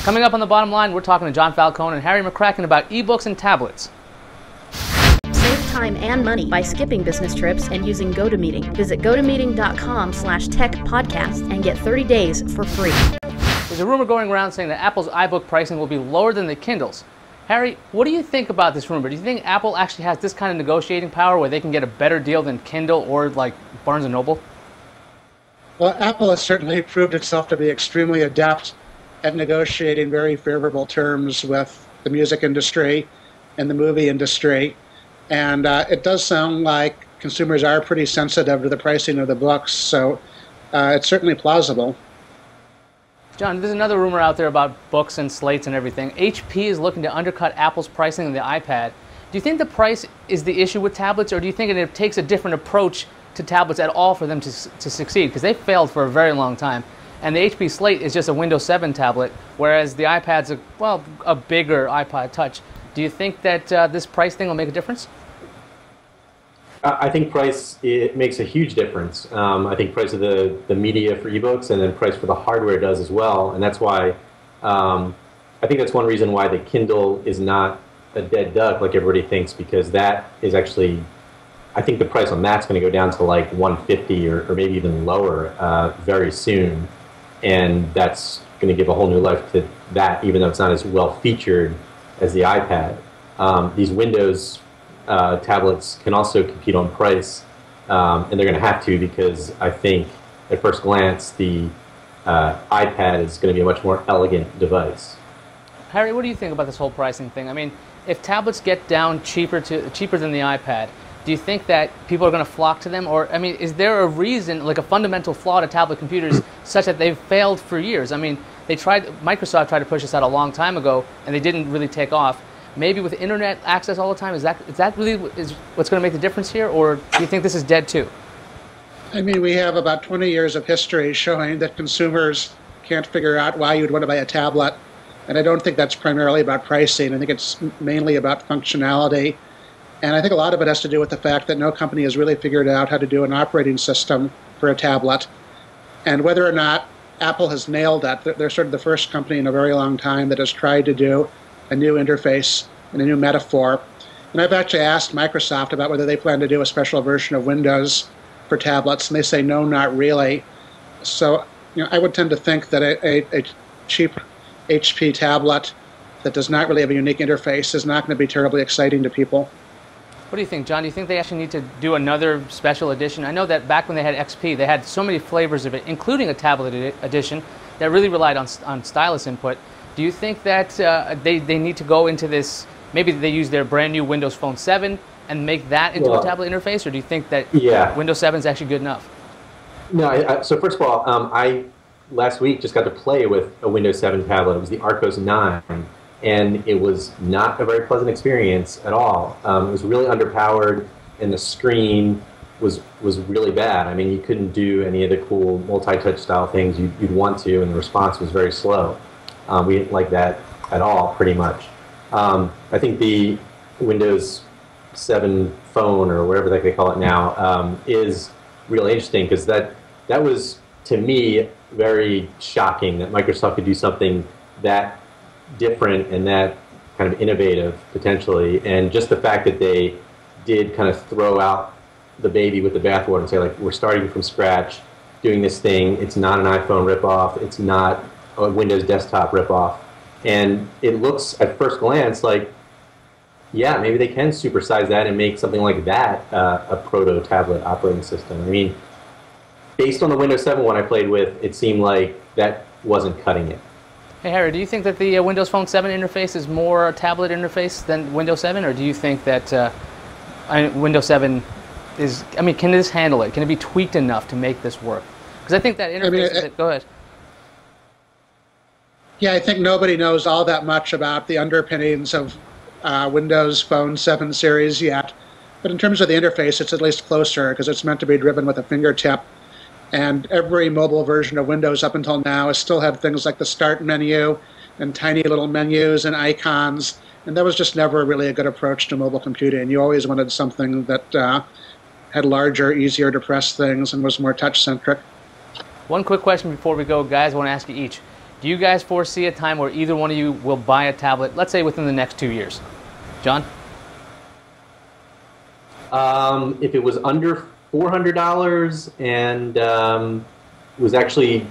Coming up on The Bottom Line, we're talking to John Falcone and Harry McCracken about ebooks and tablets. Save time and money by skipping business trips and using GoToMeeting. Visit gotomeeting.com/techpodcast and get 30 days for free. There's a rumor going around saying that Apple's iBook pricing will be lower than the Kindles. Harry, what do you think about this rumor? Do you think Apple actually has this kind of negotiating power where they can get a better deal than Kindle or like Barnes & Noble? Well, Apple has certainly proved itself to be extremely adept at negotiating very favorable terms with the music industry and the movie industry. And it does sound like consumers are pretty sensitive to the pricing of the books, so it's certainly plausible. John, there's another rumor out there about books and slates and everything. HP is looking to undercut Apple's pricing on the iPad. Do you think the price is the issue with tablets, or do you think it takes a different approach to tablets at all for them to succeed? Because they failed for a very long time. And the HP Slate is just a Windows 7 tablet, whereas the iPad's a bigger iPod Touch. Do you think that this price thing will make a difference? I think price, it makes a huge difference. I think price of the media for ebooks and then price for the hardware does as well. And that's why, I think that's one reason why the Kindle is not a dead duck like everybody thinks, because that is actually, I think the price on that's going to go down to like $150 or maybe even lower very soon. And that's going to give a whole new life to that, even though it's not as well featured as the iPad. These Windows tablets can also compete on price, and they're going to have to, because I think at first glance the iPad is going to be a much more elegant device. Harry, what do you think about this whole pricing thing? I mean, if tablets get down cheaper than the iPad, do you think that people are going to flock to them? Or, I mean, is there a reason, like a fundamental flaw to tablet computers such that they've failed for years? I mean, Microsoft tried to push this out a long time ago, and they didn't really take off. Maybe with internet access all the time, is that really what's going to make the difference here? Or do you think this is dead too? I mean, we have about 20 years of history showing that consumers can't figure out why you'd want to buy a tablet. And I don't think that's primarily about pricing. I think it's mainly about functionality. And I think a lot of it has to do with the fact that no company has really figured out how to do an operating system for a tablet. And whether or not Apple has nailed that, they're sort of the first company in a very long time that has tried to do a new interface and a new metaphor. And I've actually asked Microsoft about whether they plan to do a special version of Windows for tablets, and they say no, not really. So, I would tend to think that a cheap HP tablet that does not really have a unique interface is not going to be terribly exciting to people. What do you think, John? Do you think they actually need to do another special edition? I know that back when they had XP, they had so many flavors of it, including a tablet edition, that really relied on stylus input. Do you think that they need to go into this, maybe they use their brand new Windows Phone 7 and make that into a tablet interface, or do you think that Windows 7 is actually good enough? No, so first of all, I last week just got to play with a Windows 7 tablet. It was the Arcos 9. And it was not a very pleasant experience at all. It was really underpowered, and the screen was really bad. I mean, you couldn't do any of the cool multi-touch style things you'd want to, and the response was very slow. We didn't like that at all, pretty much. I think the Windows 7 phone, or whatever they call it now, is really interesting, because that was, to me, very shocking that Microsoft could do something that different and that kind of innovative potentially, and just the fact that they did kind of throw out the baby with the bathwater and say, like, we're starting from scratch doing this thing. It's not an iPhone ripoff, it's not a Windows desktop ripoff, and it looks at first glance like, yeah, maybe they can supersize that and make something like that a proto tablet operating system. I mean, based on the Windows 7 one I played with, it seemed like that wasn't cutting it. Hey, Harry, do you think that the Windows Phone 7 interface is more a tablet interface than Windows 7, or do you think that Windows 7 is, I mean, can this handle it? Can it be tweaked enough to make this work? Because I think that interface, go ahead. Yeah, I think nobody knows all that much about the underpinnings of Windows Phone 7 series yet. But in terms of the interface, it's at least closer, because it's meant to be driven with a fingertip. And every mobile version of Windows up until now has still had things like the Start menu and tiny little menus and icons. And that was just never really a good approach to mobile computing. You always wanted something that had larger, easier to press things and was more touch-centric. One quick question before we go, guys. I want to ask you each. Do you guys foresee a time where either one of you will buy a tablet, let's say within the next 2 years? John? If it was under $400 and was actually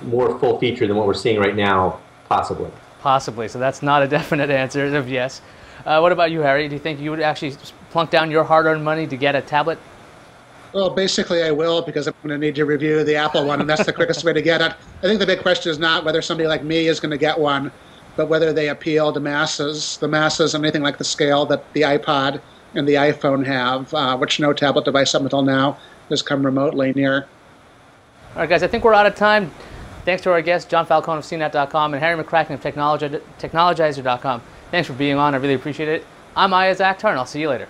more full feature than what we're seeing right now, possibly. Possibly. So that's not a definite answer of yes. What about you, Harry? Do you think you would actually plunk down your hard-earned money to get a tablet? Well, basically I will, because I'm going to need to review the Apple one, and that's the quickest way to get it. I think the big question is not whether somebody like me is going to get one, but whether they appeal to masses, the masses, anything like the scale that the iPod and the iPhone have, which no tablet device up until now has come remotely near. All right, guys, I think we're out of time. Thanks to our guests, John Falcone of CNET.com and Harry McCracken of Technologizer.com. Thanks for being on. I really appreciate it. I'm Ayaz Akhtar, and I'll see you later.